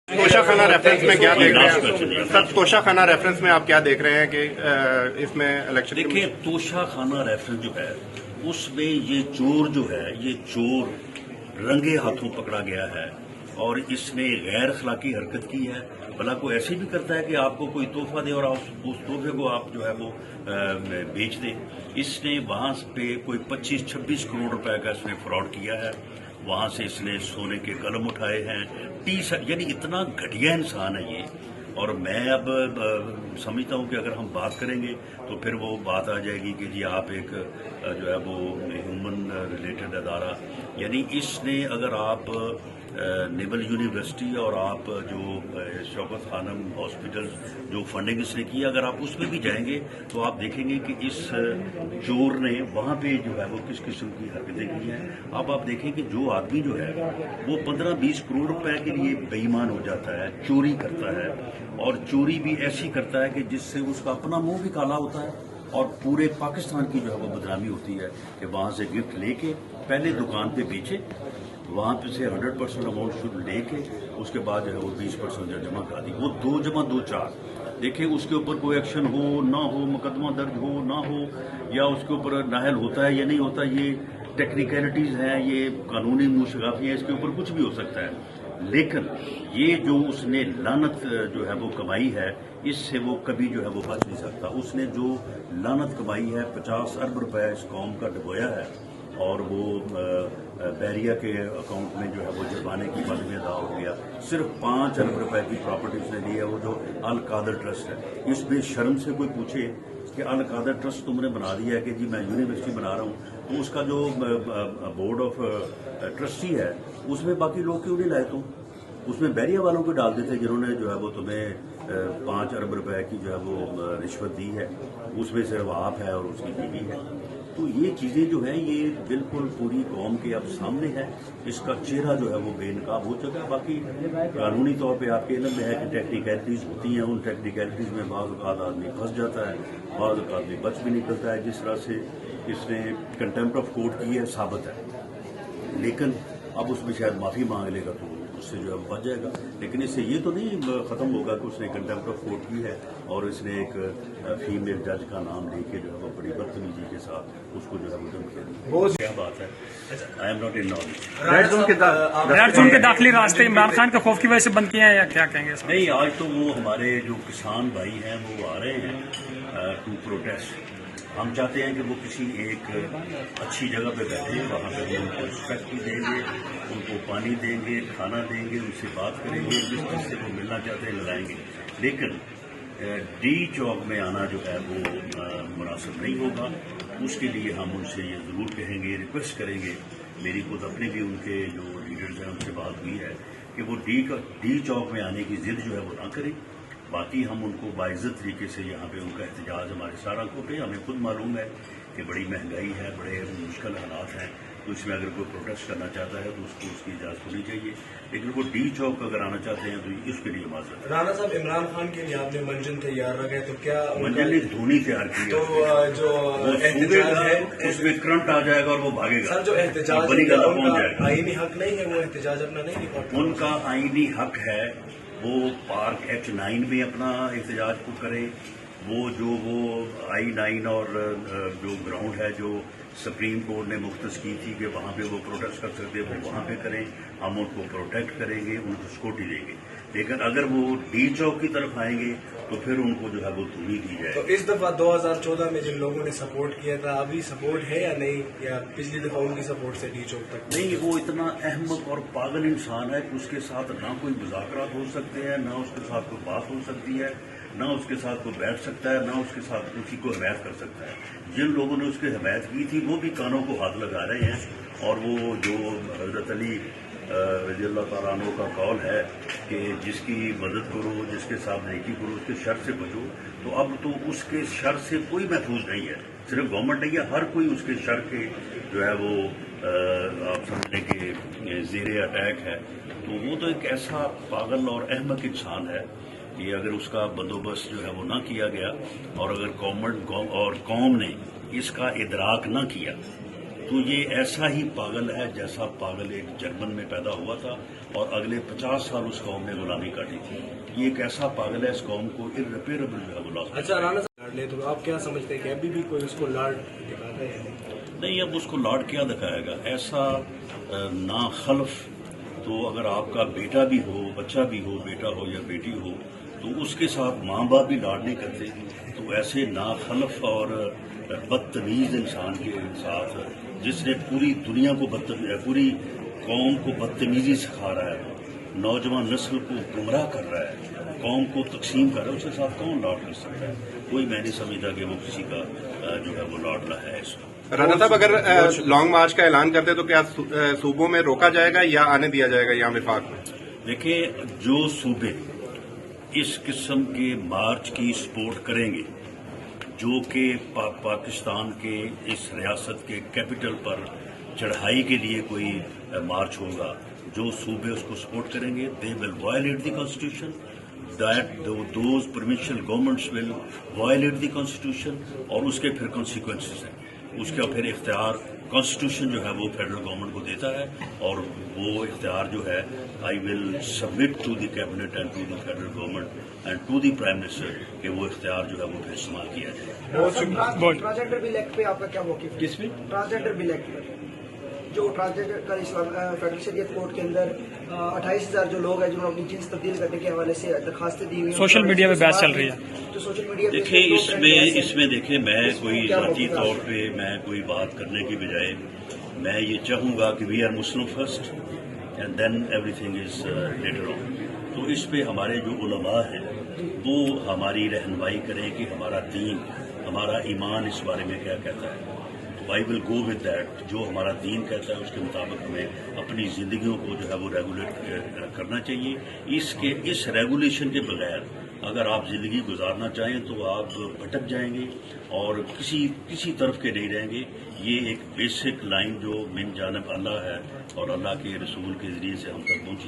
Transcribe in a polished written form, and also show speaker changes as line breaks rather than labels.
तोशा खाना रेफरेंस में क्या देख रहे हैं सर? तोशा खाना रेफरेंस में आप क्या देख रहे हैं कि इसमें इलेक्शन?
देखिए, तोशा खाना रेफरेंस जो है उसमें ये चोर जो है, ये चोर रंगे हाथों पकड़ा गया है और इसने गैर अखलाकी हरकत की है। भला कोई ऐसे भी करता है कि आपको कोई तोहफा दे और उस तोहफे को आप जो है वो बेच दें। इसने वहां पे कोई 25-26 करोड़ रुपए का इसने फ्रॉड किया है। वहां से इसने सोने के कलम उठाए हैं, टी शर्ट, यानी इतना घटिया इंसान है ये। और मैं अब समझता हूं कि अगर हम बात करेंगे तो फिर वो बात आ जाएगी कि जी आप एक जो है वो ह्यूमन रिलेटेड अदारा, यानी इसने अगर आप नेवल यूनिवर्सिटी और आप जो शौकत खानम हॉस्पिटल जो फंडिंग इसने की, अगर आप उसमें भी जाएंगे तो आप देखेंगे कि इस चोर ने वहां पे जो है वो किस किस्म की हरकतें की हैं। अब आप देखें कि जो आदमी जो है वो 15-20 करोड़ रुपए के लिए बेईमान हो जाता है, चोरी करता है और चोरी भी ऐसी करता है कि जिससे उसका अपना मुंह भी काला होता है और पूरे पाकिस्तान की जो है वो बदनामी होती है कि वहां से गिफ्ट लेके पहले दुकान पे बेचे, वहां पे से 100% अमाउंट शुरू लेके उसके बाद जो है वो 20% जमा करा दी। वो 2 जमा 2 4 देखिए, उसके ऊपर कोई एक्शन हो ना हो, मुकदमा दर्ज हो ना हो, या उसके ऊपर नाहल होता है या नहीं होता, ये टेक्निकलिटीज हैं, ये कानूनी मुशगाफियां, इसके ऊपर कुछ भी हो सकता है। लेकिन ये जो उसने लानत जो है वो कमाई है, इससे वो कभी जो है वो बच नहीं सकता। उसने जो लानत कमाई है, 50 अरब रुपए इस कौम का डुबोया है और वो बैरिया के अकाउंट में जो है वो जुर्माने की मद में अदा हो गया। सिर्फ 5 अरब रुपए की प्रॉपर्टी उसने ली है, वो जो अल कादर ट्रस्ट है। इस बेशर्म से कोई पूछे कि अल कादर ट्रस्ट तुमने बना दिया है कि जी मैं यूनिवर्सिटी बना रहा हूँ, तो उसका जो बोर्ड ऑफ ट्रस्टी है उसमें बाकी लोग क्यों नहीं लाए तुम? उसमें बैरिया वालों को डाल देते जिन्होंने जो है वो तुम्हें 5 अरब रुपए की जो है वो रिश्वत दी है। उसमें सिर्फ आप है और उसकी बीवी है। तो ये चीजें जो हैं ये बिल्कुल पूरी कौम के अब सामने है। इसका चेहरा जो है वो बेनकाब हो चुका है। बाकी कानूनी तौर पे आपके इल्म में है कि टेक्निकलिटीज होती हैं, उन टेक्निकलिटीज में बाज़ औक़ात आदमी फंस जाता है, बाज़ औक़ात आदमी बच भी निकलता है। जिस तरह से इसने कंटेम्प्ट ऑफ कोर्ट की है साबित है, लेकिन अब उसमें शायद माफी मांग लेगा तो उससे जो है बच जाएगा। लेकिन इससे ये तो नहीं खत्म होगा कि उसने कंटेम्प्ट ऑफ कोर्ट की है और इसने एक फीमेल जज का नाम लेके जो है वो बड़ी बदतमीजी के साथ उसको जो है वो धमकी दी। क्या बात है, I am not in knowledge.
Red zone के दाखिली रास्ते इमरान खान के खौफ की वजह से बंद किए हैं या क्या कहेंगे?
नहीं, आज तो वो हमारे जो किसान भाई हैं वो आ रहे हैं टू प्रोटेस्ट। हम चाहते हैं कि वो किसी एक अच्छी जगह पे बैठे, वहाँ पे उनको रिस्पेक्ट भी देंगे, उनको पानी देंगे, खाना देंगे, उनसे बात करेंगे, जिस जिससे वो मिलना चाहते हैं मिलाएंगे। लेकिन डी चौक में आना जो है वो मुनासिब नहीं होगा। उसके लिए हम उनसे ये ज़रूर कहेंगे, रिक्वेस्ट करेंगे। मेरी खुद अपने भी उनके जो लीडर्स हैं उनसे बात हुई है कि वो डी चौक में आने की जिद जो है वो ना करें। बाकी हम उनको बाइज्जत तरीके से यहाँ पे उनका एहतजाज हमारे सारा को पे, हमें खुद मालूम है कि बड़ी महंगाई है, बड़े मुश्किल हालात हैं, तो इसमें अगर कोई प्रोटेस्ट करना चाहता है तो उसको उसकी इजाज़त होनी चाहिए। लेकिन वो डी चौक अगर आना चाहते हैं तो उसके लिए माजरत।
राणा साहब, इमरान खान के लिए आपने मंजन तैयार रखा है, तो क्या
मंजन ने धोनी तैयार की
तो जो एहतजाज है
उसमें करंट आ जाएगा और वो भागेगा।
सर, जो एहतजाज
बड़ी गला पहुंच जाएगा।
आईनी हक नहीं है, वो एहतजाज अपना नहीं दिखाता।
उनका आईनी हक है वो पार्क एक्ट 9 में अपना एहतजाज को करे। वो I-9 और जो ग्राउंड है जो सुप्रीम कोर्ट ने मुख्तस की थी कि वहाँ पे वो प्रोटेस्ट कर सकते हैं, वो वहाँ पे करें। हम उनको प्रोटेक्ट करेंगे, उनको सिक्योरिटी देंगे। लेकिन अगर वो डी चौक की तरफ आएंगे तो फिर उनको जो है वो धूनी दी जाए।
तो इस दफा 2014 में जिन लोगों ने सपोर्ट किया था, अभी सपोर्ट है या नहीं, या पिछली दफा उनकी सपोर्ट से डी चौक तक?
नहीं, वो इतना अहमक और पागल इंसान है कि उसके साथ ना कोई मुज़ाकरात हो सकते हैं, ना उसके साथ कोई बात हो सकती है, ना उसके साथ कोई बैठ सकता है, ना उसके साथ किसी को हिमायत कर सकता है। जिन लोगों ने उसकी हिमायत की थी वो भी कानों को हाथ लगा रहे हैं। और वो जो हज़रत अली रज़ी अल्लाह तआला अन्हु का कौल है कि जिसकी मदद करो, जिसके साथ नेकी करो, उसके शर से बचो, तो अब तो उसके शर से कोई महफूज नहीं है। सिर्फ गवर्नमेंट नहीं है, हर कोई उसके शर के जो है वो आप समझने के ज़ेरे अटैक है। तो वो तो एक ऐसा पागल और अहमक इंसान है कि अगर उसका बंदोबस्त जो है वो ना किया गया और अगर गवर्नमेंट और कौम ने इसका इदराक ना किया तो ये ऐसा ही पागल है जैसा पागल एक जर्मन में पैदा हुआ था اور اگلے 50 سال اس قوم نے غلامی کاٹی تھی. یہ ایک ایسا پاگل ہے, اس قوم کو irreparable جو ہے وہ لاس.
اچھا رانا صاحب لاڈ لے تو آپ کیا سمجھتے ہیں کہ ابھی بھی کوئی اس کو لاڈ دکھاتا ہے یا
نہیں, اب اس کو لاڈ کیا دکھائے گا؟ ایسا ناخلف تو اگر آپ کا بیٹا بھی ہو, بچہ بھی ہو, بیٹا ہو یا بیٹی ہو, تو اس کے ساتھ ماں باپ بھی لاڈ نہیں کرتے. تو ایسے ناخلف اور بدتمیز انسان کے ساتھ, جس نے پوری دنیا کو پوری قوم کو بدتمیزی سکھا رہا ہے, نوجوان نسل کو گمراہ کر رہا ہے, قوم کو تقسیم کر رہا ہے, اس کے ساتھ کون لاڈ کر سکتا ہے؟ کوئی میں نہیں سمجھتا کہ وہ کسی کا جو ہے وہ لاڈلا ہے. اس وقت
رانا صاحب, اگر لانگ مارچ کا اعلان کرتے تو کیا صوبوں میں روکا جائے گا یا آنے دیا جائے گا یہاں وفاق میں؟
دیکھیں, جو صوبے اس قسم کے مارچ کی سپورٹ کریں گے, جو کہ پاکستان کے اس ریاست کے کیپٹل پر چڑھائی کے لیے کوئی مارچ ہوگا, جو صوبے اس کو سپورٹ کریں گے, they will violate the constitution, those provincial governments will violate the constitution, اور اس کے پھر کانسیکوینسز ہیں. اس کا پھر اختیار کانسٹیٹیوشن جو ہے وہ فیڈرل گورنمنٹ کو دیتا ہے, اور وہ اختیار جو ہے I will submit to the cabinet and to the federal government and to the prime minister کہ وہ اختیار جو ہے وہ پھر استعمال کیا جائے.
ٹرانسجینڈر بل ایکٹ پہ آپ کا کیا موقف ہے؟
کس میں؟
ٹرانسجینڈر بل ایکٹ پر, جو ٹرانسجینڈر کا فیڈرل شریعت کورٹ کے اندر 28,000 جو لوگ ہیں جنہوں نے اپنی جنس تبدیل کرنے کے حوالے سے درخواستیں دی ہوئی ہیں,
سوشل میڈیا پہ بحث چل رہی ہے.
جو سوشل میڈیا پہ
دیکھیں, اس میں دیکھیں, میں کوئی ذاتی طور پہ میں کوئی بات کرنے کی بجائے میں یہ چاہوں گا کہ we are Muslim first and then everything is later on. تو اس پہ ہمارے جو علماء ہیں وہ ہماری رہنمائی کریں کہ ہمارا دین, ہمارا ایمان اس بارے میں کیا کہتا ہے. I will go with that. جو ہمارا دین کہتا ہے اس کے مطابق ہمیں اپنی زندگیوں کو جو ہے وہ ریگولیٹ کرنا چاہیے. اس ریگولیشن کے بغیر اگر آپ زندگی گزارنا چاہیں تو آپ بھٹک جائیں گے اور کسی طرف کے نہیں رہیں گے. یہ ایک بیسک لائن جو من جانب اللہ ہے اور اللہ کے رسول کے ذریعے سے ہم تک پہنچی